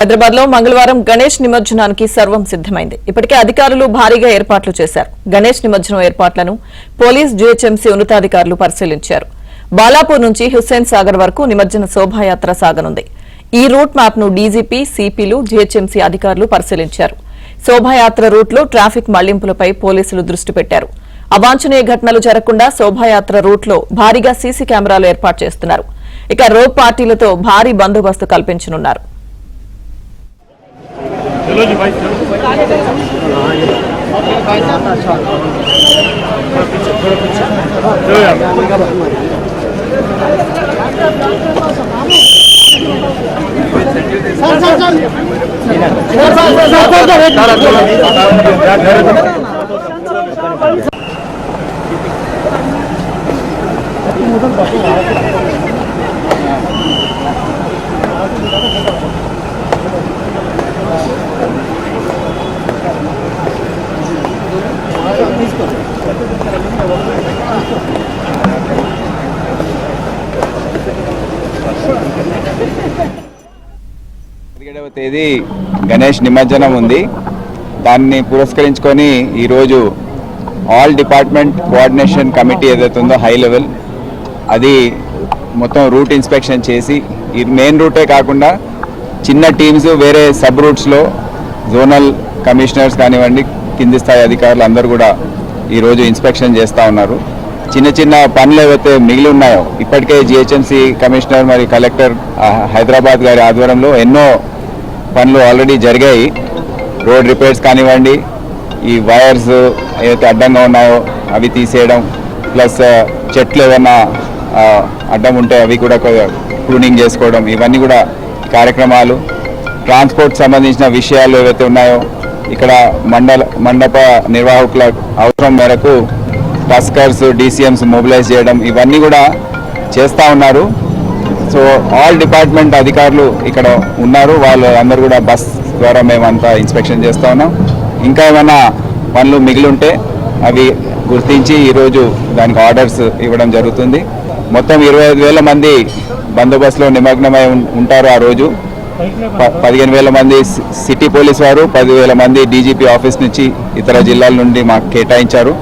హైదరాబాద్ లో మంగళవారం గణేష్ నిమజ్జనానికి సర్వం సిద్దమైంది. ఇప్పటికే అధికారులు భారీగా ఏర్పాట్లు చేశారు. గణేష్ నిమజ్జనం ఏర్పాట్లను పోలీస్ జీహెచ్ఎంసీ ఉన్నతాధికారులు పరిశీలించారు. బాలాపూర్ నుంచి హుస్సేన్ సాగర్ వరకు నిమజ్జన శోభాయాత్ర సాగనుంది. ఈ రూట్ మ్యాప్ ను డీజీపీ, సిపిలు, జీహెచ్ఎంసీ అధికారులు పరిశీలించారు. శోభాయాత్ర రూట్ లో ట్రాఫిక్ మళ్లింపులపై పోలీసులు దృష్టి పెట్టారు. అవాంఛనీయ ఘటనలు జరగకుండా శోభాయాత్ర రూట్ లో భారీగా సీసీ కెమెరాలు ఏర్పాటు చేస్తున్నారు. ఇక రోప్ పార్టీలతో భారీ బందోబస్తు కల్పించనున్నారు. चलो जी भाई थोड़ा తేదీ గణేష్ నిమజ్జనం ఉంది. దాన్ని పురస్కరించుకొని ఈరోజు ఆల్ డిపార్ట్మెంట్ కోఆర్డినేషన్ కమిటీ ఏదైతే ఉందో హై లెవెల్ అది మొత్తం రూట్ ఇన్స్పెక్షన్ చేసి ఈ మెయిన్ రూటే కాకుండా చిన్న టీమ్స్ వేరే సబ్ రూట్స్లో జోనల్ కమిషనర్స్ కానివ్వండి, కింది స్థాయి అధికారులు అందరూ కూడా ఈరోజు ఇన్స్పెక్షన్ చేస్తూ ఉన్నారు. చిన్న చిన్న పనులు ఏవైతే మిగిలి ఉన్నాయో ఇప్పటికే జిహెచ్ఎంసీ కమిషనర్ మరియు కలెక్టర్ హైదరాబాద్ గారి ఆధ్వర్యంలో ఎన్నో పనులు ఆల్రెడీ జరిగాయి. రోడ్ రిపేర్స్ కానివ్వండి, ఈ వైర్స్ ఏవైతే అడ్డంగా ఉన్నాయో అవి తీసేయడం, ప్లస్ చెట్లు ఏదన్నా అడ్డం ఉంటే అవి కూడా ప్రూనింగ్ చేసుకోవడం, ఇవన్నీ కూడా కార్యక్రమాలు. ట్రాన్స్పోర్ట్ సంబంధించిన విషయాలు ఏవైతే ఉన్నాయో ఇక్కడ మండప నిర్వాహకుల అవసరం మేరకు టస్కర్స్, డీసీఎంస్ మొబిలైజ్ చేయడం, ఇవన్నీ కూడా చేస్తూ ఉన్నారు. సో ఆల్ డిపార్ట్మెంట్ అధికారులు ఇక్కడ ఉన్నారు. వాళ్ళు అందరూ కూడా బస్ ద్వారా మేమంతా ఇన్స్పెక్షన్ చేస్తూ ఉన్నాం. ఇంకా ఏమైనా పనులు మిగిలి ఉంటే అవి గుర్తించి ఈరోజు దానికి ఆర్డర్స్ ఇవ్వడం జరుగుతుంది. మొత్తం 25,000 మంది బందోబస్తులో నిమగ్నమై ఉంటారు. ఆ రోజు 15,000 మంది సిటీ పోలీస్ వారు, 10,000 మంది డీజీపీ ఆఫీస్ నుంచి ఇతర జిల్లాల నుండి మాకు కేటాయించారు.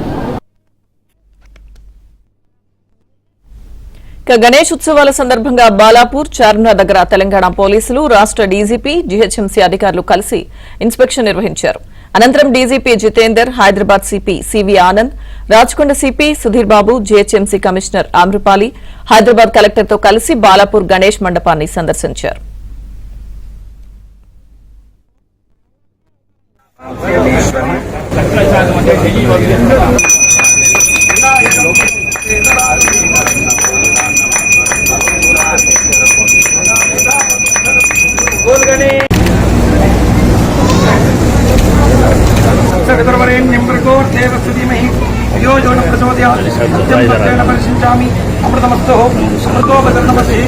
గణేష్ ఉత్సవాల సందర్భంగా బాలాపూర్, చార్మినార్ దగ్గర తెలంగాణ పోలీసులు, రాష్ట్ర డీజీపీ, జీహెచ్ఎంసీ అధికారులు కలిసి ఇన్స్పెక్షన్ నిర్వహించారు. అనంతరం DGP Jitender, Hyderabad CP CV Anand, Rachakonda CP Sudheer Babu, GHMC commissioner Amrapali, Hyderabad కలెక్టర్తో కలిసి బాలాపూర్ గణేష్ మండపాన్ని సందర్శించారు. अमृतमस्तु समृतो बदर्नमसि